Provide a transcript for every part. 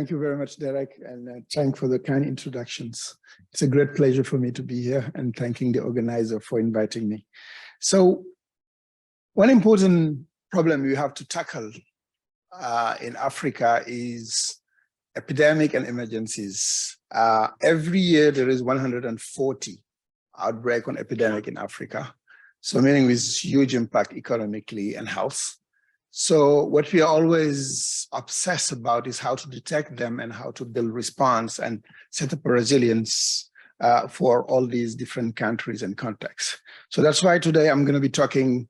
Thank you very much, Derek, and thank you for the kind introductions. It's a great pleasure for me to be here, and thanking the organizer for inviting me. So, one important problem we have to tackle in Africa is epidemic and emergencies. Every year there is 140 outbreak on epidemic in Africa. So meaning with huge impact economically and health. So what we are always obsessed about is how to detect them and how to build response and set up a resilience for all these different countries and contexts. So that's why today I'm going to be talking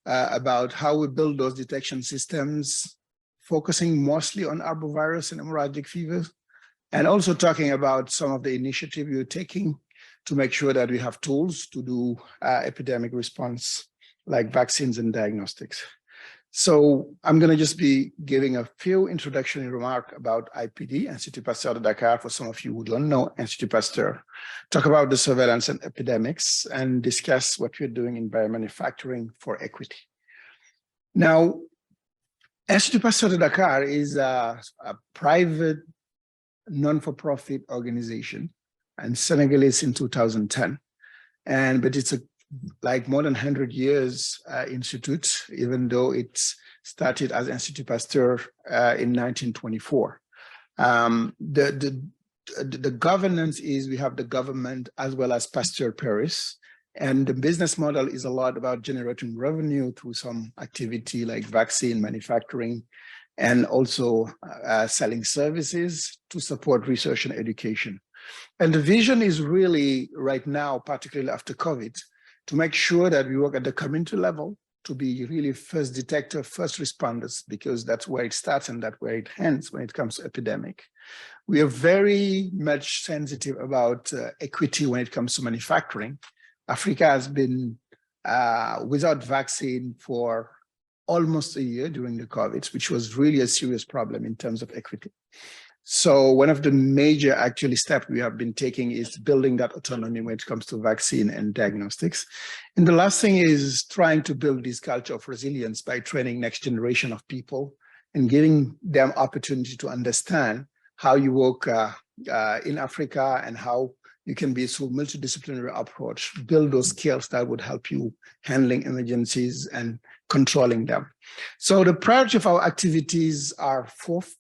about how we build those detection systems, focusing mostly on arbovirus and hemorrhagic fevers, and also talking about some of the initiative you're taking to make sure that we have tools to do epidemic response, like vaccines and diagnostics. So I'm going to just be giving a few introductory remarks about IPD, Institut Pasteur de Dakar, for some of you who don't know Institut Pasteur, talk about the surveillance and epidemics, and discuss what we're doing in biomanufacturing for equity. Now, Institut Pasteur de Dakar is a private, non-for-profit organization, and Senegalese in 2010. But it's a like more than 100 years institute, even though it started as Institut Pasteur in 1924. The governance is we have the government as well as Pasteur Paris, and the business model is a lot about generating revenue through some activity like vaccine manufacturing, and also selling services to support research and education. And the vision is really right now, particularly after COVID, to make sure that we work at the community level to be really first detector, first responders, because that's where it starts and that's where it ends when it comes to epidemic. We are very much sensitive about equity when it comes to manufacturing. Africa has been without vaccine for almost a year during the COVID, which was really a serious problem in terms of equity. So one of the major actually steps we have been taking is building that autonomy when it comes to vaccine and diagnostics. And the last thing is trying to build this culture of resilience by training next generation of people and giving them opportunity to understand how you work in Africa and how you can be through multidisciplinary approach, build those skills that would help you handling emergencies and controlling them. So the priority of our activities are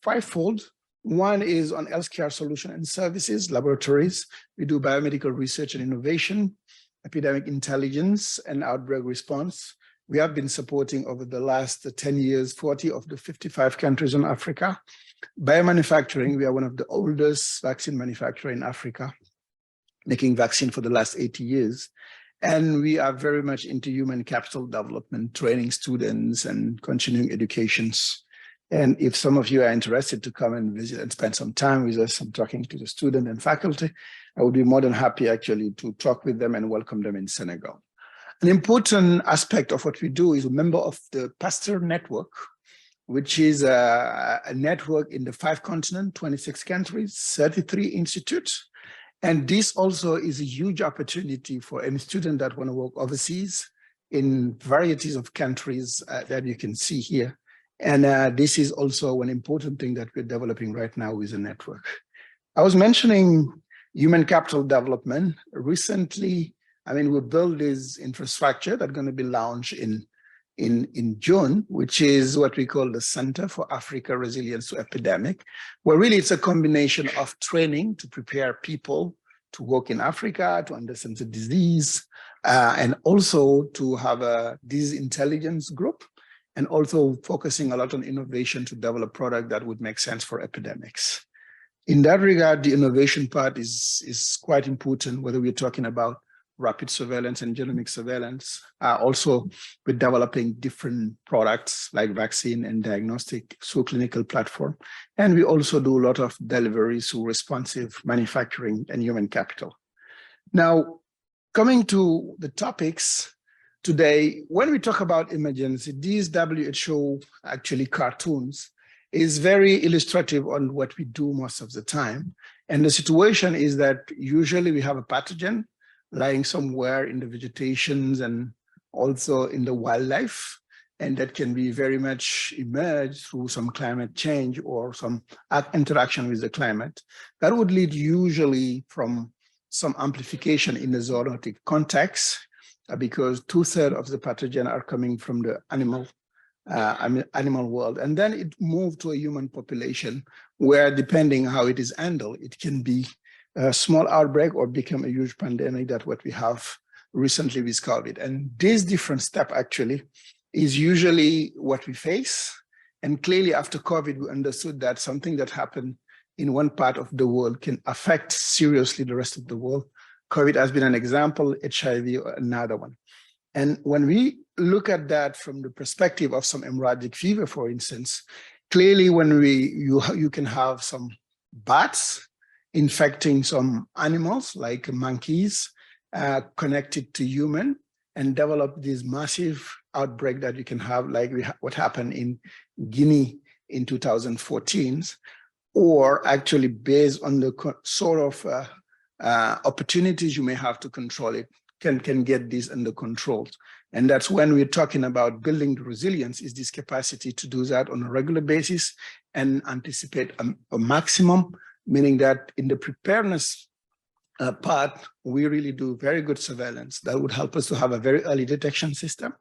fivefold. One is on healthcare solution and services, laboratories. We do biomedical research and innovation, epidemic intelligence, and outbreak response. We have been supporting over the last 10 years, 40 of the 55 countries in Africa. Biomanufacturing, we are one of the oldest vaccine manufacturers in Africa, making vaccine for the last 80 years. And we are very much into human capital development, training students and continuing educations. And if some of you are interested to come and visit and spend some time with us and talking to the student and faculty, I would be more than happy actually to talk with them and welcome them in Senegal. An important aspect of what we do is a member of the Pasteur network, which is a network in the 5 continents, 26 countries, 33 institutes. And this also is a huge opportunity for any student that want to work overseas in varieties of countries that you can see here. And this is also an important thing that we're developing right now with the network. I was mentioning human capital development. Recently, we built this infrastructure that's going to be launched in June, which is what we call the Center for Africa Resilience to Epidemic, where really it's a combination of training to prepare people to work in Africa, to understand the disease, and also to have a disease intelligence group, and also focusing a lot on innovation to develop product that would make sense for epidemics. In that regard, the innovation part is quite important, whether we're talking about rapid surveillance and genomic surveillance. Also, we're developing different products like vaccine and diagnostic through clinical platform. And we also do a lot of delivery through responsive manufacturing and human capital. Now, coming to the topics, today, when we talk about emergency, these WHO actually cartoons is very illustrative on what we do most of the time. And the situation is that usually we have a pathogen lying somewhere in the vegetations and also in the wildlife. and that can be very much emerged through some climate change or some interaction with the climate. That would lead usually from some amplification in the zoonotic context, because 2/3 of the pathogen are coming from the animal world. And then it moved to a human population where, depending how it is handled, it can be a small outbreak or become a huge pandemic. That's what we have recently with COVID. And this different step actually is usually what we face. And clearly after COVID, we understood that something that happened in one part of the world can affect seriously the rest of the world. COVID has been an example, HIV another one. And when we look at that from the perspective of some hemorrhagic fever, for instance, clearly when you can have some bats infecting some animals like monkeys connected to human and develop this massive outbreak that you can have, like what happened in Guinea in 2014, or actually based on the sort of opportunities you may have to control it, can get this under control. And that's when we're talking about building the resilience, is this capacity to do that on a regular basis and anticipate a maximum, meaning that in the preparedness part, we really do very good surveillance. That would help us to have a very early detection system.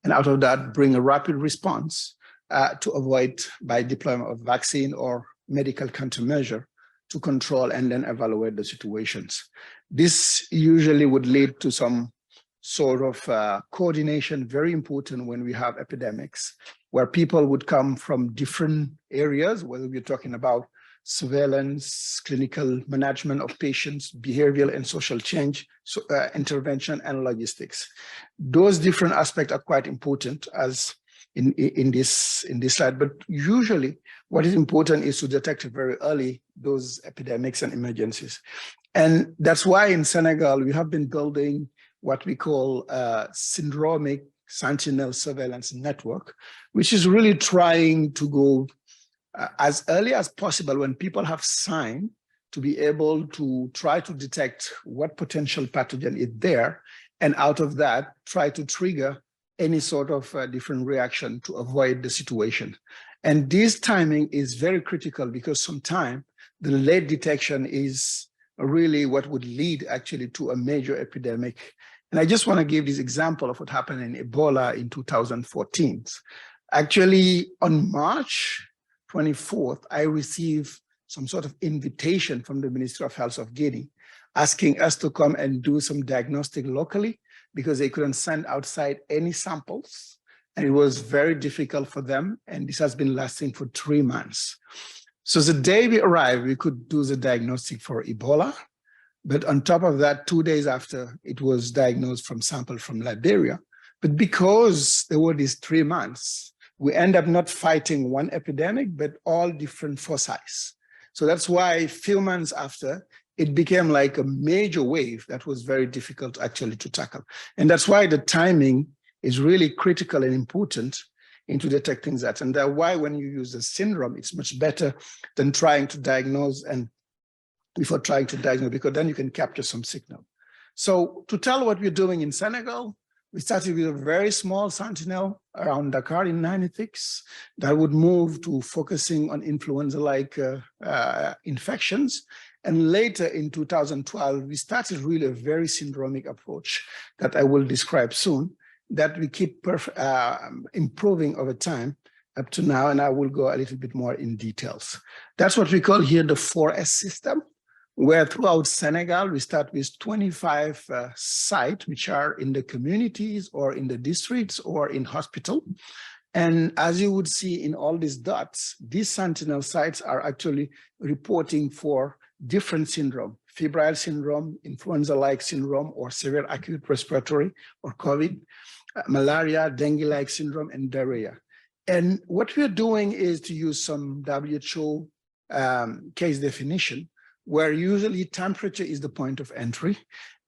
And out of that, bring a rapid response to avoid by deployment of vaccine or medical countermeasure to control and then evaluate the situations. This usually would lead to some sort of coordination, very important when we have epidemics, where people would come from different areas, whether we're talking about surveillance, clinical management of patients, behavioral and social change, intervention, and logistics. Those different aspects are quite important as in this slide, but usually what is important is to detect very early those epidemics and emergencies. And that's why in Senegal, we have been building what we call a syndromic sentinel surveillance network, which is really trying to go as early as possible when people have sign to be able to try to detect what potential pathogen is there, and out of that, try to trigger any sort of different reaction to avoid the situation. And this timing is very critical because sometimes the late detection is really what would lead actually to a major epidemic. And I just want to give this example of what happened in Ebola in 2014. Actually, on March 24th, I received some sort of invitation from the Ministry of Health of Guinea, asking us to come and do some diagnostic locally because they couldn't send outside any samples. And it was very difficult for them. And this has been lasting for 3 months. So the day we arrived, we could do the diagnostic for Ebola. But on top of that, 2 days after, it was diagnosed from sample from Liberia. But because there were these 3 months, we end up not fighting one epidemic, but all different foci. So that's why a few months after, it became like a major wave that was very difficult actually to tackle. And that's why the timing is really critical and important into detecting that. And that's why when you use a syndrome, it's much better than trying to diagnose and before trying to diagnose, because then you can capture some signal. So to tell what we're doing in Senegal, we started with a very small sentinel around Dakar in '96 that would move to focusing on influenza-like infections. And later in 2012, we started really a very syndromic approach that I will describe soon, that we keep improving over time up to now, and I will go a little bit more in details. That's what we call here the 4S system, where throughout Senegal, we start with 25 sites, which are in the communities or in the districts or in hospital. And as you would see in all these dots, these sentinel sites are actually reporting for different syndrome, febrile syndrome, influenza-like syndrome, or severe acute respiratory or COVID, malaria, dengue-like syndrome, and diarrhea. And what we're doing is to use some WHO case definition, where usually temperature is the point of entry.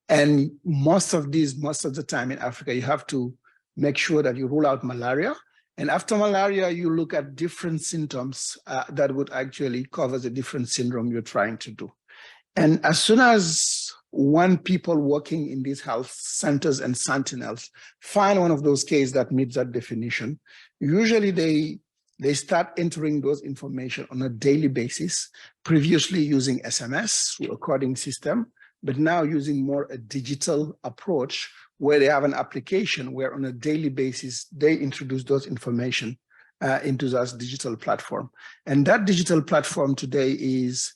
And most of the time in Africa, you have to make sure that you rule out malaria. And after malaria, you look at different symptoms that would actually cover the different syndrome you're trying to do. And as soon as when people working in these health centers and sentinels find one of those cases that meets that definition, usually they start entering those information on a daily basis, previously using SMS through a coding system, but now using more a digital approach where they have an application where on a daily basis, they introduce those information into that digital platform. And that digital platform today is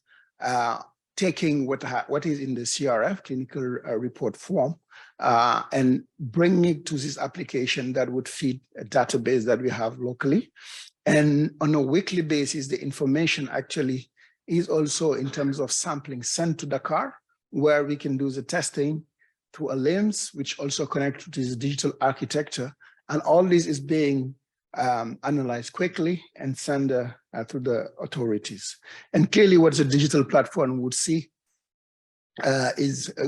taking what is in the CRF, clinical report form, and bringing it to this application that would feed a database that we have locally. And on a weekly basis, the information actually is also in terms of sampling sent to Dakar, where we can do the testing through a LIMS, which also connects to this digital architecture. And all this is being analyzed quickly and sent through the authorities. And clearly what the digital platform would see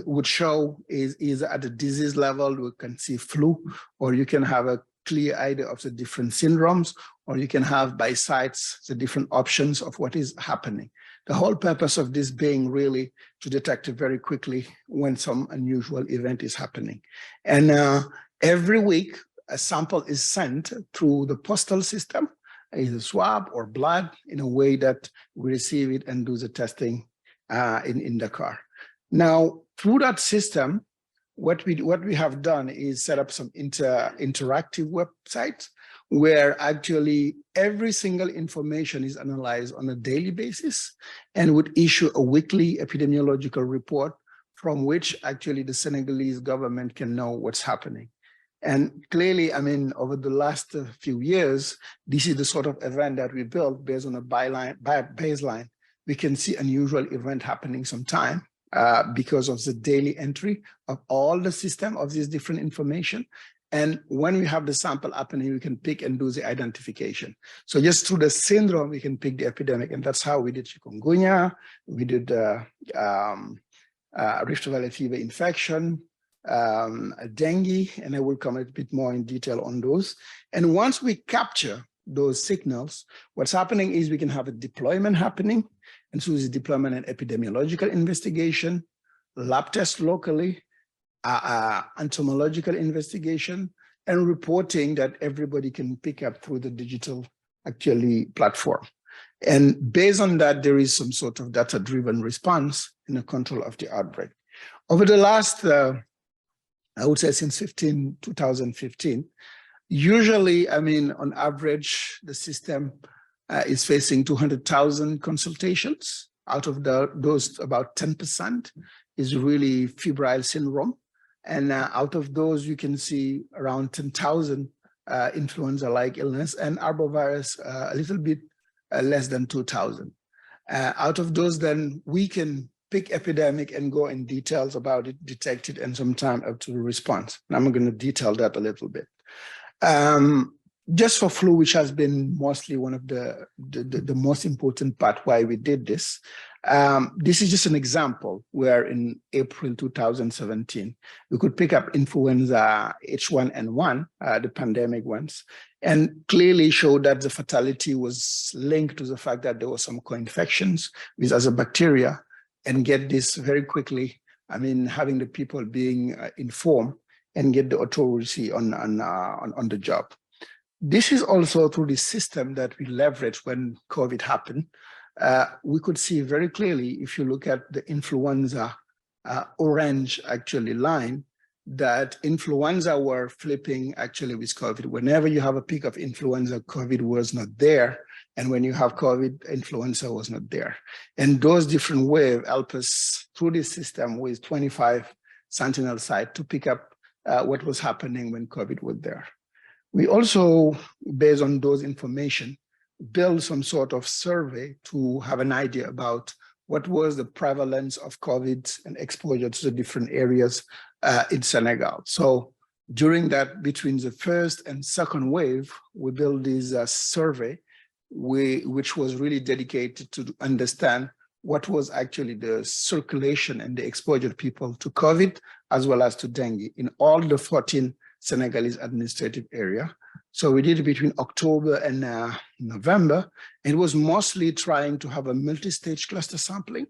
would show is at the disease level, we can see flu, or you can have a clear idea of the different syndromes, or you can have by sites the different options of what is happening. The whole purpose of this being really to detect it very quickly when some unusual event is happening. And every week, a sample is sent through the postal system, either swab or blood, in a way that we receive it and do the testing in Dakar. Now, through that system, what we have done is set up some interactive websites where actually every single information is analyzed on a daily basis and would issue a weekly epidemiological report from which actually the Senegalese government can know what's happening. And clearly, I mean, over the last few years, this is the sort of event that we built based on a baseline. We can see unusual event happening sometime because of the daily entry of all the system of this different information. And when we have the sample happening, we can pick and do the identification. So just through the syndrome, we can pick the epidemic. And that's how we did chikungunya, we did Rift Valley fever infection, dengue, and I will come a bit more in detail on those. And once we capture those signals, what's happening is we can have a deployment happening. And so the deployment and epidemiological investigation, lab tests locally, entomological investigation, and reporting that everybody can pick up through the digital actually platform. And based on that, there is some sort of data-driven response in the control of the outbreak. Over the last, I would say since 2015, usually, I mean, on average, the system is facing 200,000 consultations. Out of those, about 10% is really febrile syndrome. And out of those, you can see around 10,000 influenza-like illness, and arbovirus a little bit less than 2,000. Out of those, then we can pick epidemic and go in details about it, detect it, and sometime up to the response. And I'm going to detail that a little bit. Just for flu, which has been mostly one of the most important part why we did this. This is just an example where in April 2017, we could pick up influenza H1N1, the pandemic ones, and clearly show that the fatality was linked to the fact that there were some co-infections with other bacteria, and get this very quickly. I mean, having the people being informed and get the authority on the job. This is also through the system that we leveraged when COVID happened. We could see very clearly, if you look at the influenza orange actually line, that influenza were flipping actually with COVID. Whenever you have a peak of influenza, COVID was not there. And when you have COVID, influenza was not there. And those different waves help us through this system with 25 sentinel sites to pick up what was happening when COVID was there. We also, based on those information, build some sort of survey to have an idea about what was the prevalence of COVID and exposure to the different areas in Senegal. So during that, between the first and second wave, we built this survey, which was really dedicated to understand what was actually the circulation and the exposure of people to COVID, as well as to dengue in all the 14 Senegalese administrative area. So we did it between October and November. It was mostly trying to have a multi-stage cluster sampling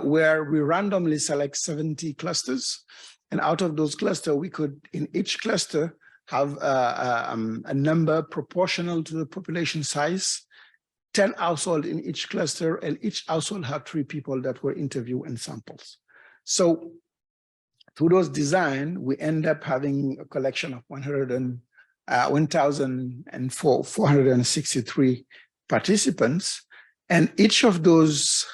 where we randomly select 70 clusters. And out of those clusters, we could, in each cluster, have a number proportional to the population size, 10 households in each cluster, and each household had 3 people that were interviewed and samples. So through those design, we end up having a collection of 1,463 participants, and each of those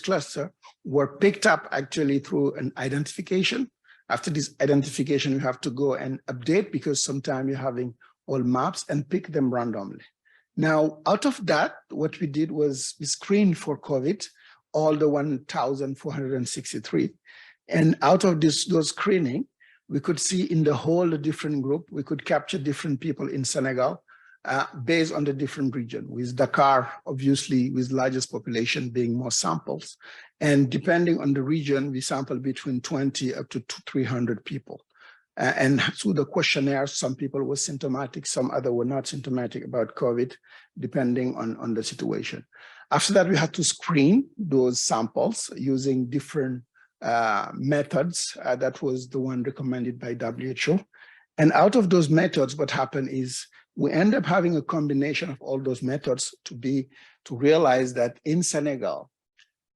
clusters were picked up actually through an identification. After this identification, you have to go and update because sometimes you're having all maps and pick them randomly. Now, out of that, what we did was we screened for COVID, all the 1,463. And out of those screening, we could see in the whole the different group, we could capture different people in Senegal based on the different region, with Dakar, obviously, with largest population being more samples. And depending on the region, we sampled between 20 up to 300 people. And through the questionnaire, some people were symptomatic, some other were not symptomatic about COVID, depending on the situation. After that, we had to screen those samples using different methods. That was the one recommended by WHO. And out of those methods, what happened is we end up having a combination of all those methods to realize that in Senegal,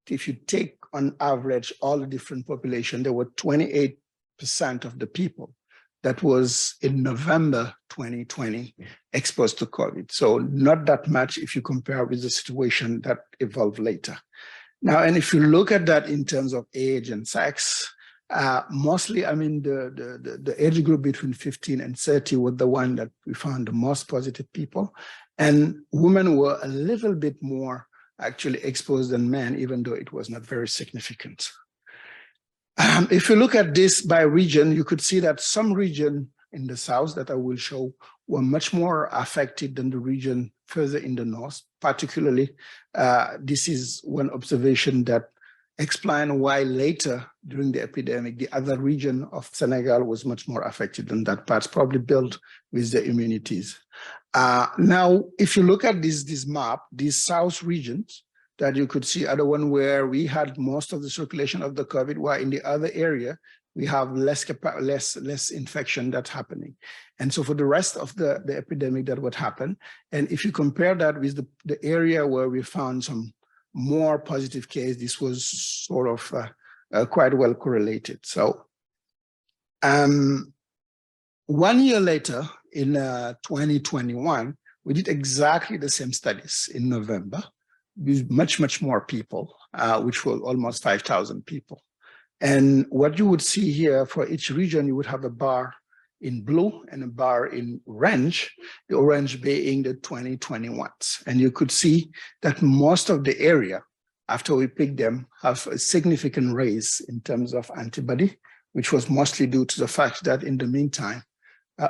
if you take on average all the different population, there were 28% of the people that was in November 2020 exposed to COVID. So not that much if you compare with the situation that evolved later. Now, and if you look at that in terms of age and sex, mostly, I mean, the age group between 15 and 30 was the one that we found the most positive people. And women were a little bit more actually exposed than men, even though it was not very significant. If you look at this by region, you could see that some region in the south that I will show were much more affected than the region further in the north. Particularly, this is one observation that explains why later during the epidemic, the other region of Senegal was much more affected than that part, probably built with the immunities. Now, if you look at this map, these south regions that you could see are the one where we had most of the circulation of the COVID, while in the other area, we have less infection that's happening. And so for the rest of the epidemic, that would happen. And if you compare that with the area where we found some more positive case, this was sort of quite well correlated. So 1 year later, in 2021, we did exactly the same studies in November with much more people, which were almost 5,000 people. And what you would see here for each region, you would have a bar in blue and a bar in orange, the orange being the 2021s. And you could see that most of the area, after we picked them, have a significant raise in terms of antibody, which was mostly due to the fact that in the meantime,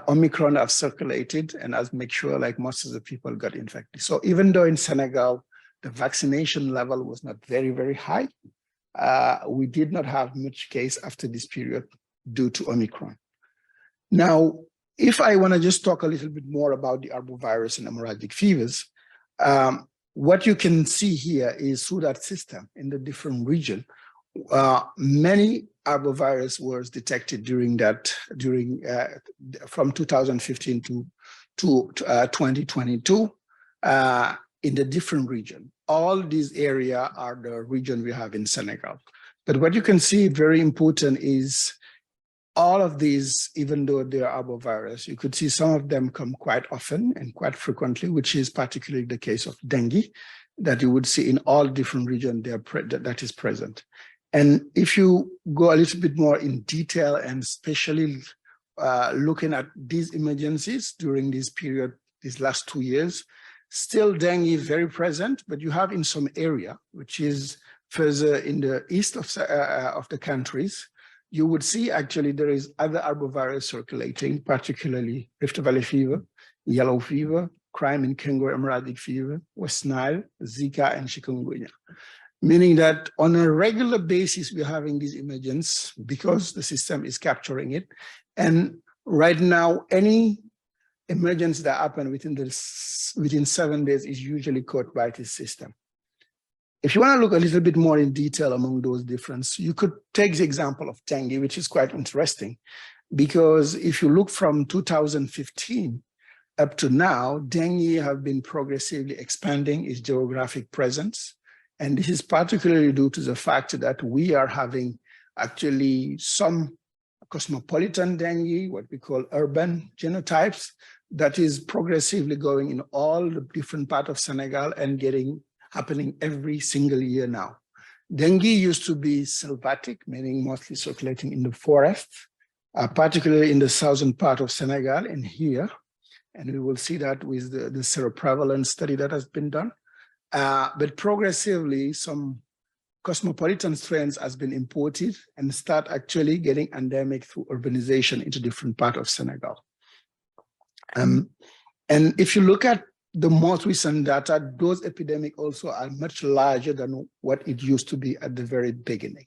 Omicron have circulated and has made sure like most of the people got infected. So even though in Senegal, the vaccination level was not very high, we did not have much case after this period due to Omicron. Now, if I want to just talk a little bit more about the arbovirus and hemorrhagic fevers, what you can see here is through that system in the different region, many arbovirus was detected from 2015 to 2022 in the different region. All these areas are the region we have in Senegal. But what you can see very important is all of these, even though they are arbovirus, you could see some of them come quite often and quite frequently, which is particularly the case of dengue, that you would see in all different regions that is present. And if you go a little bit more in detail and especially looking at these emergencies during this period, these last 2 years, still dengue is very present, but you have in some area, which is further in the east of the countries, you would see actually there is other arbovirus circulating, particularly Rift Valley fever, yellow fever, Crimean Congo hemorrhagic fever, West Nile, Zika, and chikungunya. Meaning that on a regular basis, we're having these emergencies because the system is capturing it. And right now, any emergence that happen within 7 days is usually caught by this system. If you want to look a little bit more in detail among those differences, you could take the example of dengue, which is quite interesting, because if you look from 2015 up to now, dengue have been progressively expanding its geographic presence. And this is particularly due to the fact that we are having actually some cosmopolitan dengue, what we call urban genotypes, that is progressively going in all the different parts of Senegal and happening every single year now. Dengue used to be sylvatic, meaning mostly circulating in the forest, particularly in the southern part of Senegal and here. And we will see that with the seroprevalence study that has been done. But progressively, some cosmopolitan strains has been imported and start actually getting endemic through urbanization into different parts of Senegal. And if you look at the most recent data, those epidemics also are much larger than what it used to be at the very beginning.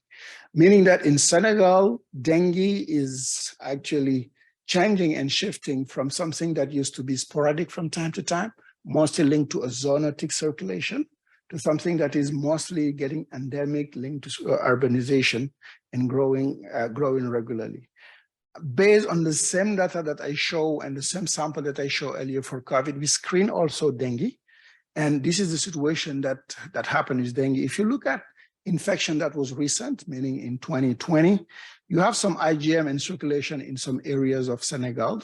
Meaning that in Senegal, dengue is actually changing and shifting from something that used to be sporadic from time to time, mostly linked to a zoonotic circulation, to something that is mostly getting endemic, linked to urbanization and growing regularly. Based on the same data that I show and the same sample that I showed earlier for COVID, we screen also dengue. And this is the situation that happened with dengue. If you look at infection that was recent, meaning in 2020, you have some IgM in circulation in some areas of Senegal.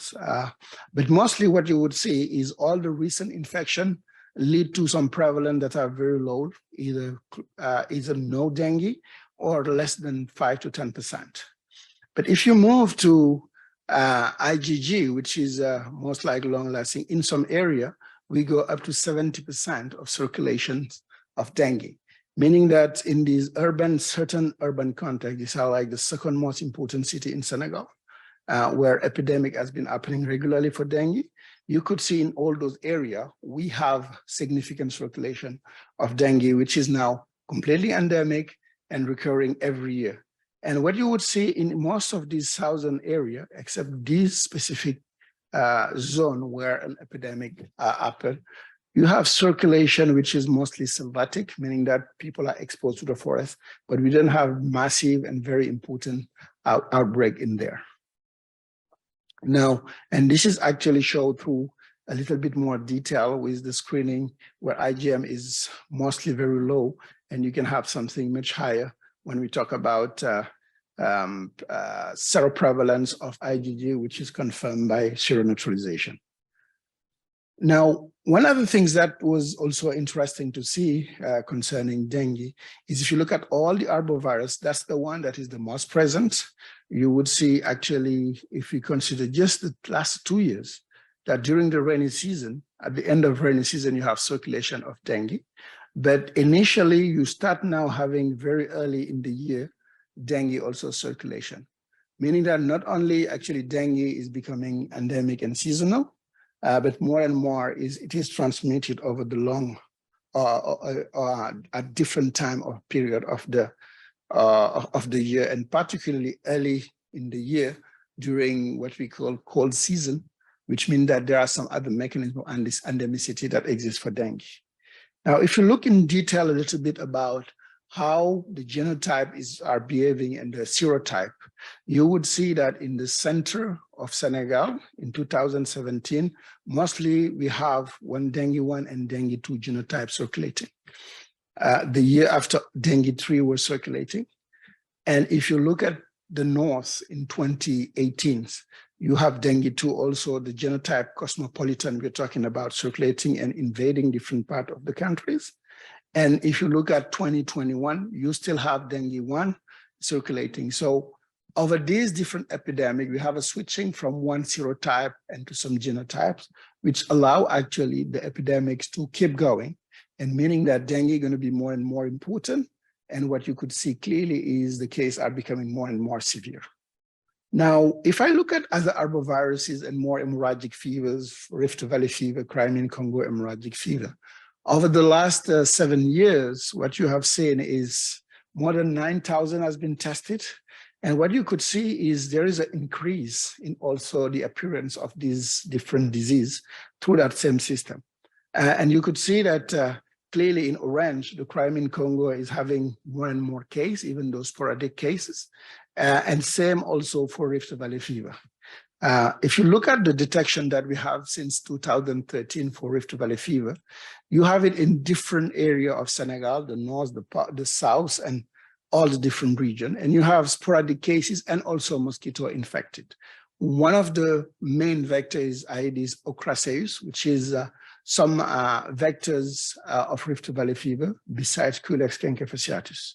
But mostly what you would see is all the recent infection lead to some prevalence that are very low, either no dengue or less than 5 to 10%. But if you move to IgG, which is most likely long-lasting, in some area, we go up to 70% of circulation of dengue, meaning that in these certain urban contexts, these are like the second most important city in Senegal, where epidemic has been happening regularly for dengue. You could see in all those areas, we have significant circulation of dengue, which is now completely endemic and recurring every year. And what you would see in most of these southern area, except this specific zone where an epidemic happened, you have circulation, which is mostly sylvatic, meaning that people are exposed to the forest, but we don't have massive and very important outbreak in there. Now, and this is actually shown through a little bit more detail with the screening where IgM is mostly very low, and you can have something much higher when we talk about seroprevalence of IgG, which is confirmed by seroneutralization. Now, one of the things that was also interesting to see concerning dengue is if you look at all the arbovirus, that's the one that is the most present. You would see actually, if you consider just the last 2 years, that during the rainy season, at the end of rainy season, you have circulation of dengue. But initially, you start now having very early in the year, dengue also circulation, meaning that not only actually dengue is becoming endemic and seasonal, but more and more it is transmitted over the long at different time or period of the year, and particularly early in the year during what we call cold season, which means that there are some other mechanisms and this endemicity that exists for dengue. Now, if you look in detail a little bit about how the genotype are behaving and the serotype, you would see that in the center of Senegal in 2017, mostly we have dengue 1 and dengue 2 genotype circulating. The year after, dengue 3 were circulating. And if you look at the north in 2018, you have dengue 2 also, the genotype cosmopolitan we're talking about, circulating and invading different parts of the countries. And if you look at 2021, you still have dengue 1 circulating. So over these different epidemics, we have a switching from one serotype into some genotypes, which allow actually the epidemics to keep going, and meaning that dengue is going to be more and more important. And what you could see clearly is the cases are becoming more and more severe. Now, if I look at other arboviruses and more hemorrhagic fevers, Rift Valley fever, Crimean Congo hemorrhagic fever, over the last 7 years, what you have seen is more than 9,000 has been tested. And what you could see is there is an increase in also the appearance of these different diseases through that same system. And you could see that clearly in orange, the crime in Congo is having more and more cases, even those sporadic cases, and same also for Rift Valley fever. If you look at the detection that we have since 2013 for Rift Valley fever, you have it in different areas of Senegal, the north, the south, and all the different regions. And you have sporadic cases and also mosquito infected. One of the main vectors is Aedes ocraceus, which is some vectors of Rift Valley fever besides Culex cancrofasciatus.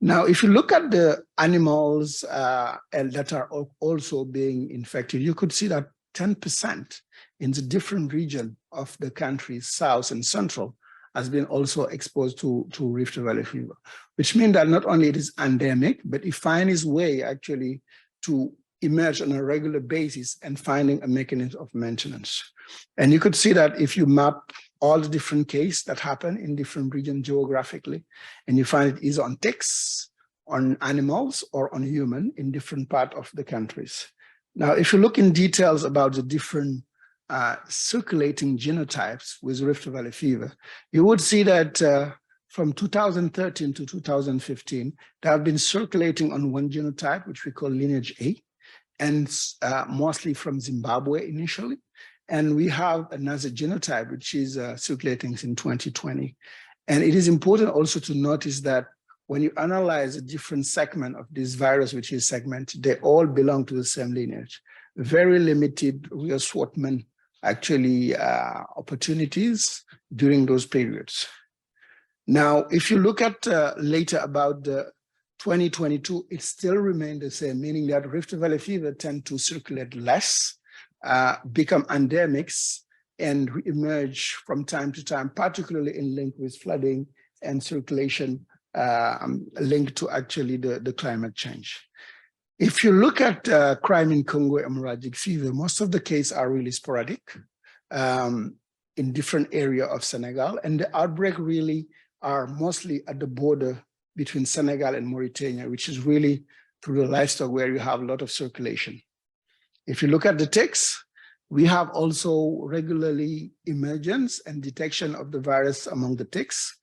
Now, if you look at the animals that are also being infected, you could see that 10% in the different region of the country, south and central, has been also exposed to Rift Valley fever, which means that not only it is endemic, but it finds its way actually to emerge on a regular basis and finding a mechanism of maintenance. And you could see that if you map all the different cases that happen in different regions geographically, and you find it either on ticks, on animals, or on human in different parts of the countries. Now, if you look in details about the different circulating genotypes with Rift Valley fever, you would see that from 2013 to 2015, they have been circulating on one genotype, which we call lineage A, and mostly from Zimbabwe initially. And we have another genotype, which is circulating in 2020. And it is important also to notice that when you analyze a different segment of this virus, which is segmented, they all belong to the same lineage. Very limited reassortment, actually, opportunities during those periods. Now, if you look at later about the 2022, it still remained the same, meaning that Rift Valley fever tend to circulate less, become endemics, and emerge from time to time, particularly in link with flooding and circulation linked to actually the climate change. If you look at crime in Congo hemorrhagic fever, most of the cases are really sporadic in different areas of Senegal, and the outbreak really are mostly at the border between Senegal and Mauritania, which is really through the livestock where you have a lot of circulation. If you look at the ticks, we have also regularly emergence and detection of the virus among the ticks.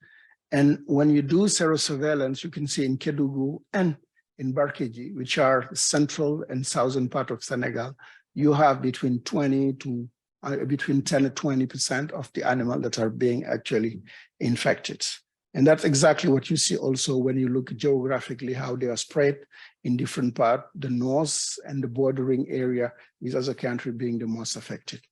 And when you do serosurveillance, you can see in Kédougou and in Barkédji, which are central and southern part of Senegal, you have between 10 to 20% of the animal that are being actually infected. And that's exactly what you see also when you look geographically, how they are spread in different parts, the north and the bordering area with other countries being the most affected.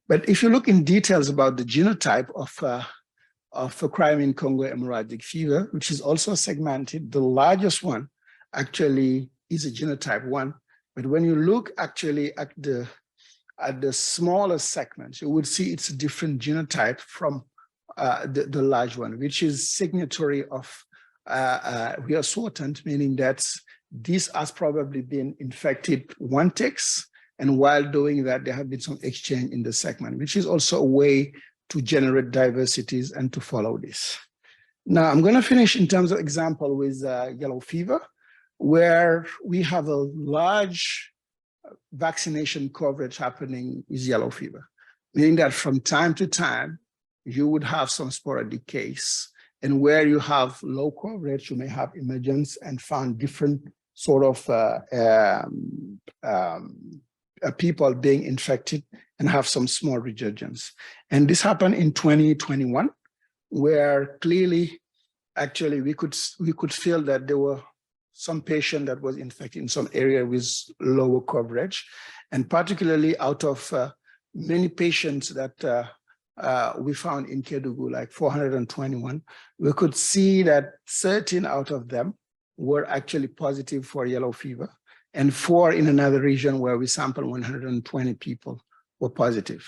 But if you look in details about the genotype of a crime in Congo hemorrhagic fever, which is also segmented, the largest one actually is a genotype 1. But when you look actually at the smaller segments, you would see it's a different genotype from the large one, which is signatory of reassortant, meaning that this has probably been infected one ticks, and while doing that, there have been some exchange in the segment, which is also a way to generate diversities and to follow this. Now, I'm going to finish in terms of example with yellow fever, where we have a large vaccination coverage happening with yellow fever, meaning that from time to time, you would have some sporadic case, and where you have low coverage, you may have emergence and found different sort of people being infected and have some small resurgence. And this happened in 2021, where clearly, actually, we could feel that there were some patient that was infected in some area with lower coverage, and particularly out of many patients that we found in Kédougou, like 421, we could see that 13 out of them were actually positive for yellow fever, and 4 in another region where we sampled 120 people were positive.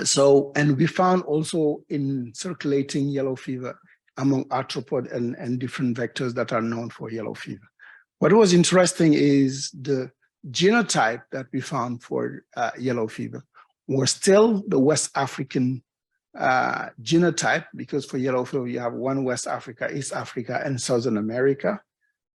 So, and we found also in circulating yellow fever among arthropod and different vectors that are known for yellow fever. What was interesting is the genotype that we found for yellow fever was still the West African genotype, because for yellow fever, you have one West Africa, East Africa, and Southern America.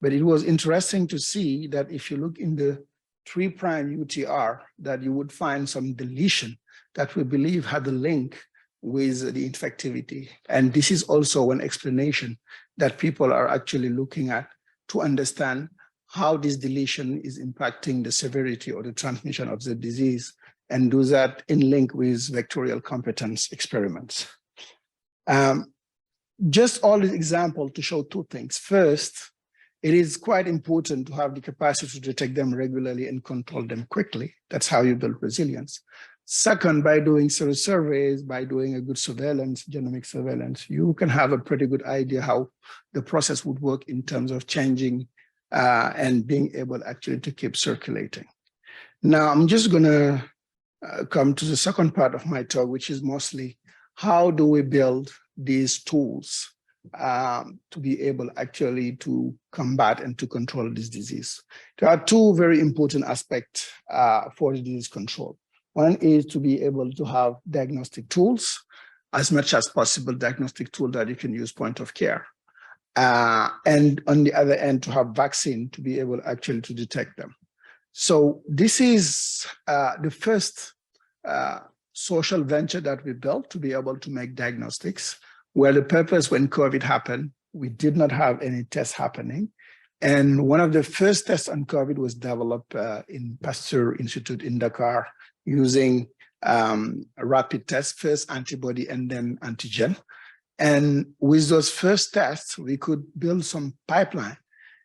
But it was interesting to see that if you look in the 3' UTR, that you would find some deletion that we believe had a link with the infectivity. And this is also one explanation that people are actually looking at to understand how this deletion is impacting the severity or the transmission of the disease, and do that in link with vectorial competence experiments. Just all these examples to show two things. First, it is quite important to have the capacity to detect them regularly and control them quickly. That's how you build resilience. Second, by doing surveys, by doing a good surveillance, genomic surveillance, you can have a pretty good idea how the process would work in terms of changing and being able actually to keep circulating. Now, I'm just gonna come to the second part of my talk, which is mostly how do we build these tools to be able actually to combat and to control this disease. There are two very important aspects for disease control. One is to be able to have diagnostic tools, as much as possible diagnostic tool that you can use point of care. And on the other end, to have vaccine to be able actually to detect them. So this is the first social venture that we built to be able to make diagnostics, where the purpose when COVID happened, we did not have any tests happening. And one of the first tests on COVID was developed in Pasteur Institute in Dakar, using a rapid test, first antibody and then antigen. And with those first tests, we could build some pipeline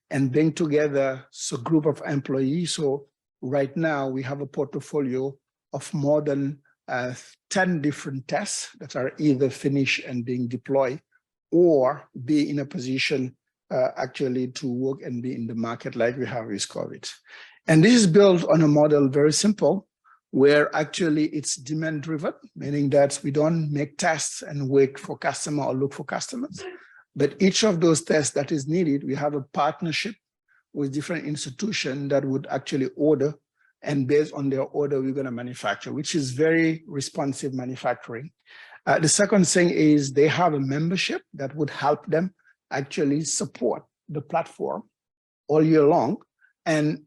and bring together a group of employees. So right now we have a portfolio of more than 10 different tests that are either finished and being deployed or be in a position actually to work and be in the market like we have with COVID. And this is built on a model very simple, where actually it's demand driven, meaning that we don't make tests and wait for customer or look for customers. But each of those tests that is needed, we have a partnership with different institutions that would actually order, and based on their order, we're going to manufacture, which is very responsive manufacturing. The second thing is they have a membership that would help them actually support the platform all year long. And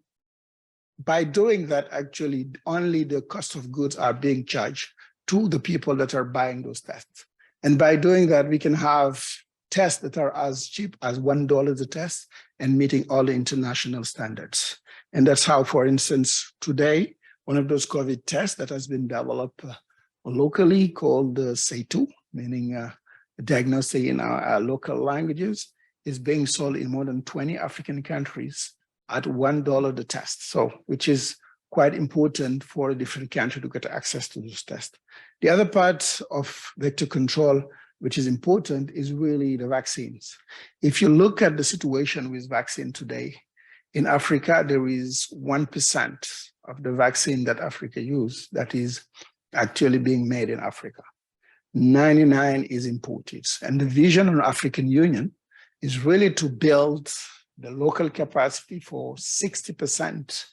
by doing that, actually, only the cost of goods are being charged to the people that are buying those tests. And by doing that, we can have tests that are as cheap as $1 a test and meeting all the international standards. And that's how, for instance, today, one of those COVID tests that has been developed locally called the CEPI, meaning diagnostic in our local languages, is being sold in more than 20 African countries at $1 the test, so which is quite important for a different country to get access to this test. The other part of vector control, which is important, is really the vaccines. If you look at the situation with vaccine today, in Africa, there is 1% of the vaccine that Africa uses that is actually being made in Africa. 99% is imported. And the vision of the African Union is really to build the local capacity for 60%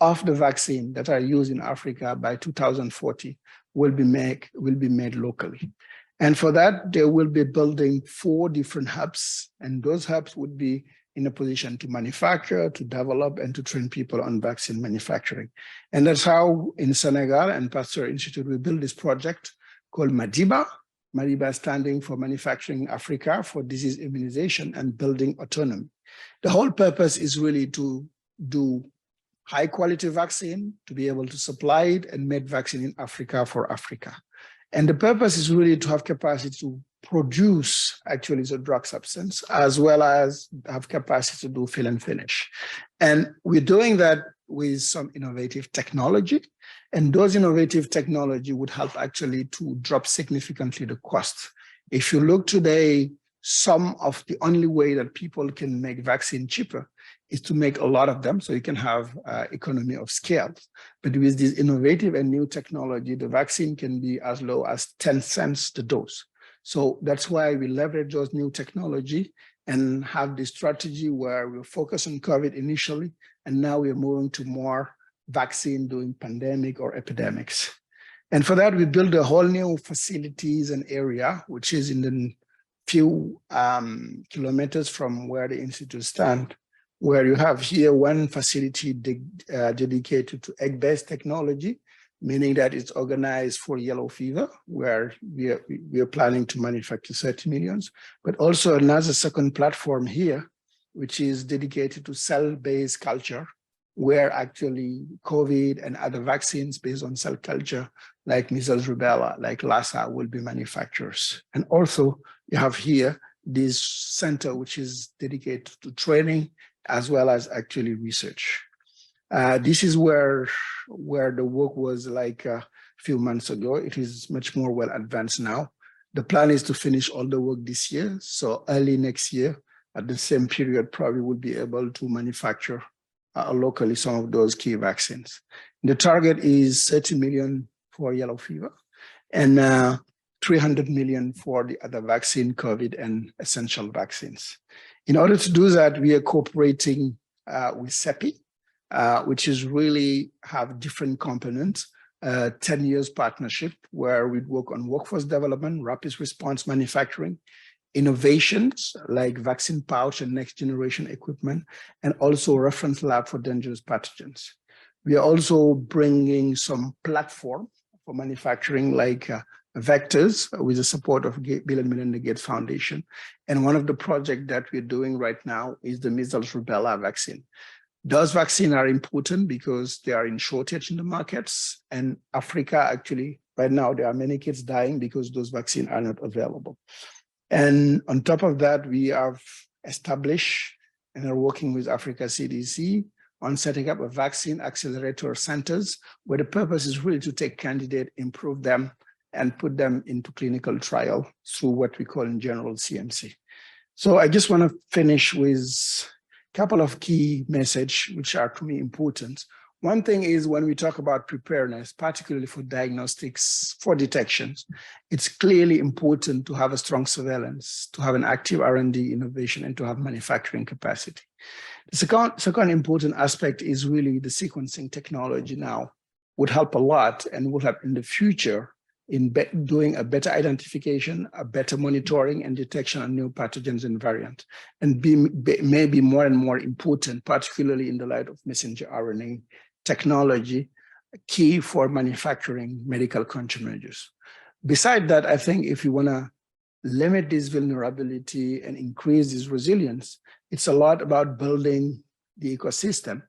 of the vaccine that are used in Africa by 2040 will be made locally. And for that, they will be building 4 different hubs, and those hubs would be in a position to manufacture, to develop, and to train people on vaccine manufacturing. And that's how in Senegal and Pasteur Institute, we built this project called MADIBA. MADIBA standing for Manufacturing Africa for Disease Immunization and Building Autonomy. The whole purpose is really to do high quality vaccine, to be able to supply it and make vaccine in Africa for Africa. And the purpose is really to have capacity to produce actually the drug substance, as well as have capacity to do fill and finish. And we're doing that with some innovative technology. And those innovative technology would help actually to drop significantly the cost. If you look today, some of the only way that people can make vaccine cheaper is to make a lot of them, so you can have economy of scale. But with this innovative and new technology, the vaccine can be as low as 10 cents the dose. So that's why we leverage those new technology and have this strategy where we focus on COVID initially, and now we're moving to more vaccine during pandemic or epidemics. And for that, we build a whole new facilities and area, which is in the few kilometers from where the Institute stands, where you have here one facility dedicated to egg-based technology meaning that it's organized for yellow fever, where we are planning to manufacture 30 millions, but also another second platform here, which is dedicated to cell-based culture, where actually COVID and other vaccines based on cell culture, like measles, rubella, like Lassa, will be manufactured. And also you have here this center, which is dedicated to training as well as actually research. This is where the work was like a few months ago. It is much more well advanced now. The plan is to finish all the work this year. So early next year, at the same period, probably we'll be able to manufacture locally some of those key vaccines. The target is 30 million for yellow fever and 300 million for the other vaccine, COVID and essential vaccines. In order to do that, we are cooperating with CEPI, which is really have different components, 10 years partnership where we work on workforce development, rapid response manufacturing, innovations like vaccine pouch and next generation equipment, and also reference lab for dangerous pathogens. We are also bringing some platform for manufacturing like vectors with the support of Bill and Melinda Gates Foundation. And one of the projects that we're doing right now is the measles rubella vaccine. Those vaccines are important because they are in shortage in the markets, and Africa actually, right now, there are many kids dying because those vaccines are not available. And on top of that, we have established and are working with Africa CDC on setting up a vaccine accelerator centers where the purpose is really to take candidates, improve them, and put them into clinical trial through what we call in general CMC. So I just want to finish with a couple of key messages which are to me important. One thing is when we talk about preparedness, particularly for diagnostics, for detections, it's clearly important to have a strong surveillance, to have an active R&D innovation, and to have manufacturing capacity. The second important aspect is really the sequencing technology now would help a lot and will help in the future in doing a better identification, a better monitoring and detection of new pathogens and variants, and maybe more and more important, particularly in the light of messenger RNA technology, key for manufacturing medical countermeasures. Besides that, I think if you want to limit this vulnerability and increase this resilience, it's a lot about building the ecosystem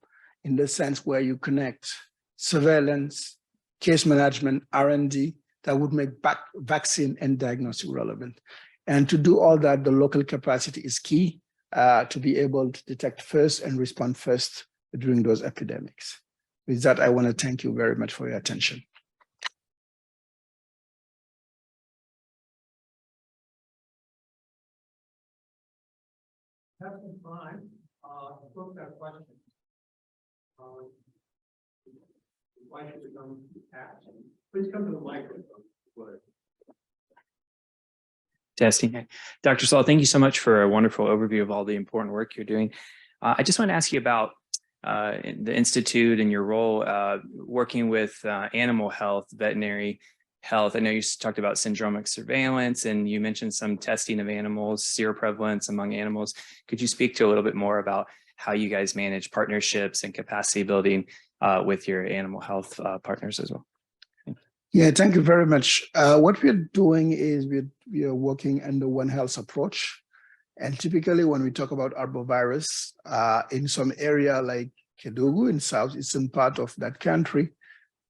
in the sense where you connect surveillance, case management, R&D, that would make vaccine and diagnostic relevant. And to do all that, the local capacity is key to be able to detect first and respond first during those epidemics. With that, I want to thank you very much for your attention. Have some time. Folks have questions. Why should we come to action? Please come to the microphone. Testing. Dr. Sall, thank you so much for a wonderful overview of all the important work you're doing. I just want to ask you about the Institute and your role working with animal health, veterinary health. I know you talked about syndromic surveillance and you mentioned some testing of animals, seroprevalence among animals. Could you speak to a little bit more about how you guys manage partnerships and capacity building with your animal health partners as well? Yeah, thank you very much. What we're doing is we are working under One Health approach. And typically when we talk about arbovirus, in some area like Kedougou in southeastern part of that country,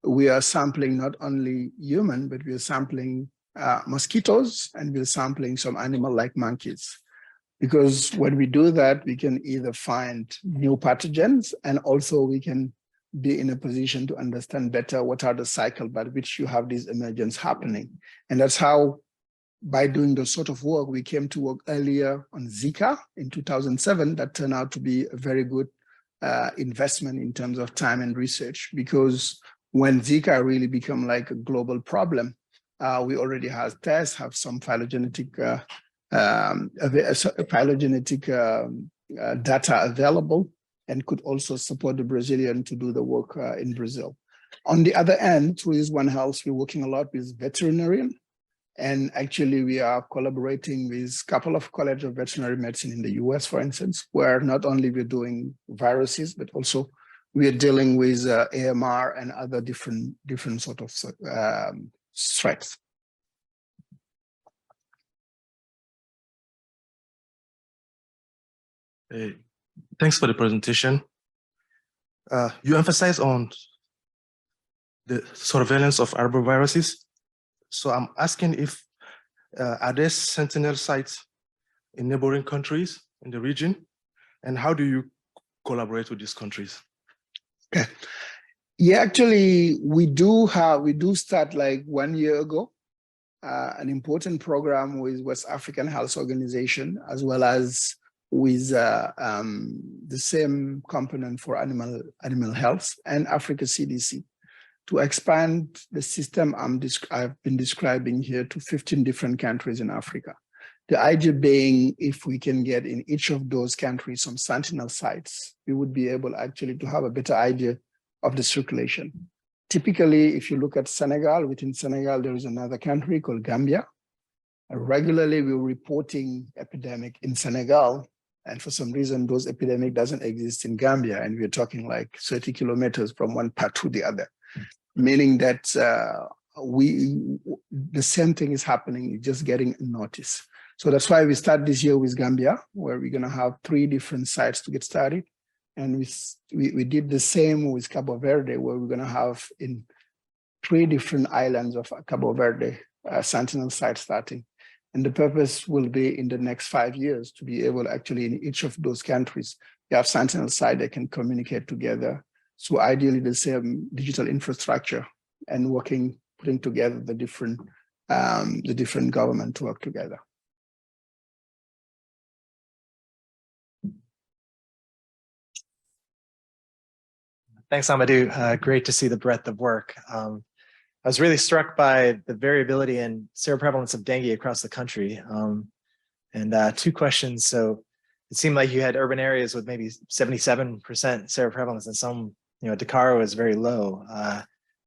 we are sampling not only human, but we are sampling mosquitoes, and we're sampling some animal like monkeys. Because when we do that, we can either find new pathogens, and also we can be in a position to understand better what are the cycle by which you have these emergence happening. And that's how, by doing the sort of work, we came to work earlier on Zika in 2007, that turned out to be a very good investment in terms of time and research, because when Zika really became like a global problem, we already have tests, have some phylogenetic data available, and could also support the Brazilian to do the work in Brazil. On the other end, through this One Health, we're working a lot with veterinarian. And actually we are collaborating with a couple of colleges of veterinary medicine in the US, for instance, where not only we're doing viruses, but also we are dealing with AMR and other different sort of threats. Hey, thanks for the presentation. You emphasize on the surveillance of arboviruses. So I'm asking if are there sentinel sites in neighboring countries in the region, and how do you collaborate with these countries? Okay. Yeah, actually, we do start like 1 year ago, an important program with West African Health Organization, as well as with the same component for animal health and Africa CDC, to expand the system I've been describing here to 15 different countries in Africa. The idea being, if we can get in each of those countries some sentinel sites, we would be able actually to have a better idea of the circulation. Typically, if you look at Senegal, within Senegal, there is another country called Gambia. Regularly, we're reporting epidemic in Senegal, and for some reason, those epidemic doesn't exist in Gambia, and we're talking like 30 kilometers from one part to the other, meaning that the same thing is happening, just getting notice. So that's why we start this year with Gambia, where we're gonna have 3 different sites to get started. And we did the same with Cabo Verde, where we're gonna have in 3 different islands of Cabo Verde sentinel sites starting. And the purpose will be in the next 5 years to be able actually in each of those countries, you have sentinel sites that can communicate together. So ideally the same digital infrastructure and putting together the different government to work together. Thanks, Amadou. Great to see the breadth of work. I was really struck by the variability in seroprevalence of dengue across the country. And 2 questions. So it seemed like you had urban areas with maybe 77% seroprevalence, and some, Dakar was very low.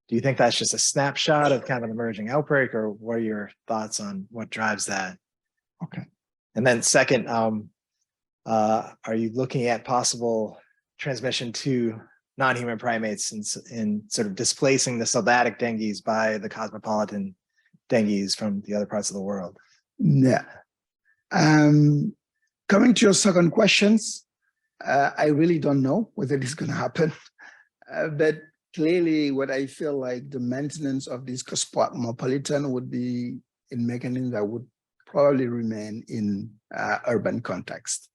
Do you think that's just a snapshot of kind of an emerging outbreak, or what are your thoughts on what drives that? Okay. And then second, are you looking at possible transmission to non-human primates in sort of displacing the sylvatic dengues by the cosmopolitan dengues from the other parts of the world? Yeah. Coming to your second questions, I really don't know whether this is going to happen, but clearly what I feel like the maintenance of this cosmopolitan would be in mechanisms that would probably remain in urban context.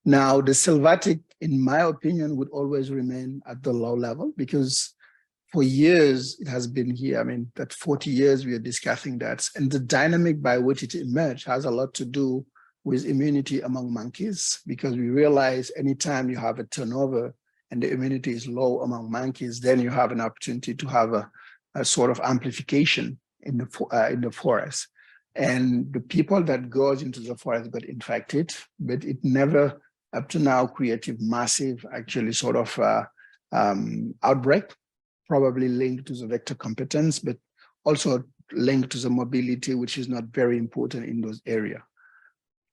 Now, the sylvatic, in my opinion, would always remain at the low level, because for years it has been here. I mean, that 40 years we are discussing that. And the dynamic by which it emerged has a lot to do with immunity among monkeys, because we realize anytime you have a turnover and the immunity is low among monkeys, then you have an opportunity to have a sort of amplification in the forest. And the people that goes into the forest got infected, but it never up to now created massive, actually sort of outbreak, probably linked to the vector competence, but also linked to the mobility, which is not very important in those areas.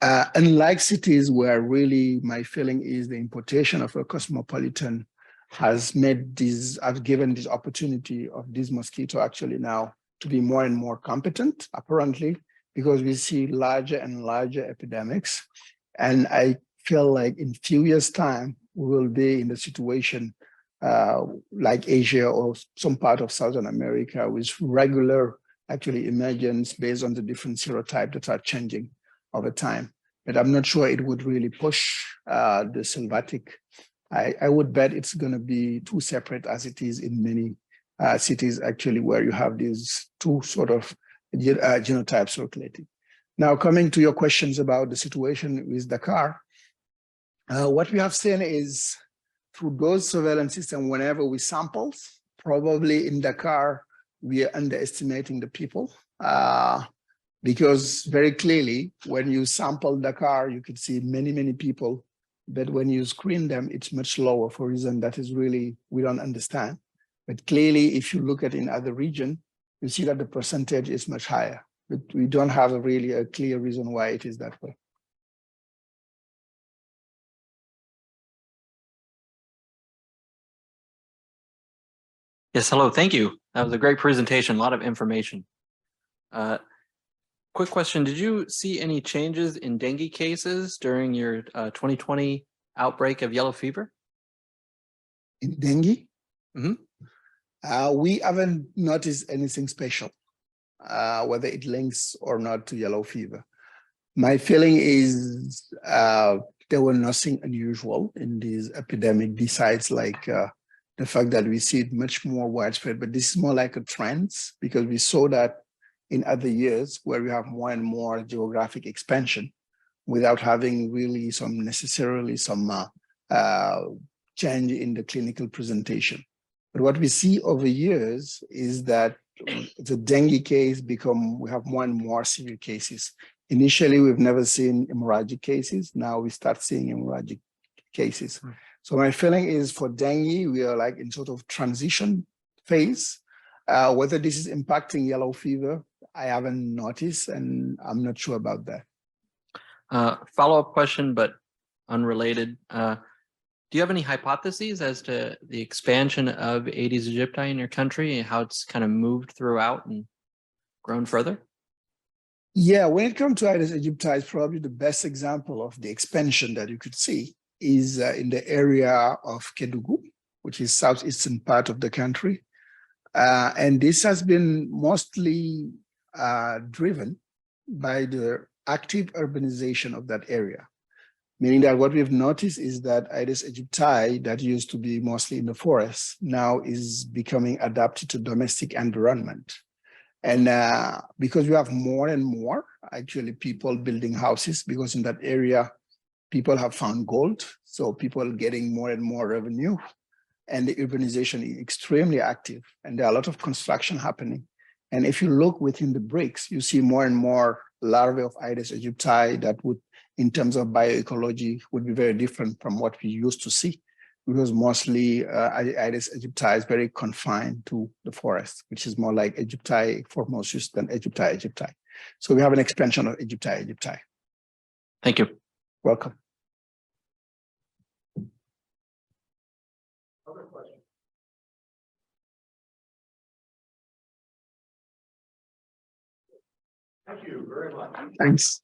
Unlike cities where really my feeling is the importation of a cosmopolitan has given this opportunity of this mosquito actually now to be more and more competent, apparently, because we see larger and larger epidemics. And I feel like in few years' time, we will be in the situation like Asia or some part of Southern America with regular actually emergence based on the different serotypes that are changing over time. But I'm not sure it would really push the sylvatic. I would bet it's going to be too separate as it is in many cities actually where you have these 2 sort of genotypes circulating. Now, coming to your questions about the situation with Dakar, what we have seen is through those surveillance systems, whenever we sample, probably in Dakar, we are underestimating the people because very clearly, when you sample Dakar, you could see many, many people, but when you screen them, it's much lower for a reason that is really, we don't understand. But clearly, if you look at in other regions, you see that the percentage is much higher, but we don't have really a clear reason why it is that way. Yes, hello, thank you. That was a great presentation, a lot of information. Quick question, did you see any changes in dengue cases during your 2020 outbreak of yellow fever? In dengue, Mhm. we haven't noticed anything special, whether it links or not to yellow fever. My feeling is there was nothing unusual in this epidemic besides like the fact that we see it much more widespread, but this is more like a trend because we saw that in other years where we have more and more geographic expansion without having really necessarily some change in the clinical presentation. But what we see over years is that the dengue case we have more and more severe cases. Initially, we've never seen hemorrhagic cases. Now we start seeing hemorrhagic cases. So my feeling is for dengue, we are like in sort of transition phase. Whether this is impacting yellow fever, I haven't noticed, and I'm not sure about that. Follow-up question, but unrelated. Do you have any hypotheses as to the expansion of Aedes aegypti in your country and how it's kind of moved throughout and grown further? Yeah, when it comes to Aedes aegypti, it's probably the best example of the expansion that you could see is in the area of Kédougou, which is southeastern part of the country. And this has been mostly driven by the active urbanization of that area. Meaning that what we've noticed is that Aedes aegypti that used to be mostly in the forest now is becoming adapted to domestic environment. And because we have more and more actually people building houses, because in that area, people have found gold. So people are getting more and more revenue, and the urbanization is extremely active, and there are a lot of construction happening. And if you look within the bricks, you see more and more larvae of Aedes aegypti that would, in terms of bioecology, would be very different from what we used to see, because mostly Aedes aegypti is very confined to the forest, which is more like Aegypti formosus than Aegypti aegypti. So we have an expansion of Aegypti aegypti. Thank you. Welcome. Other questions? Thank you very much. Thanks.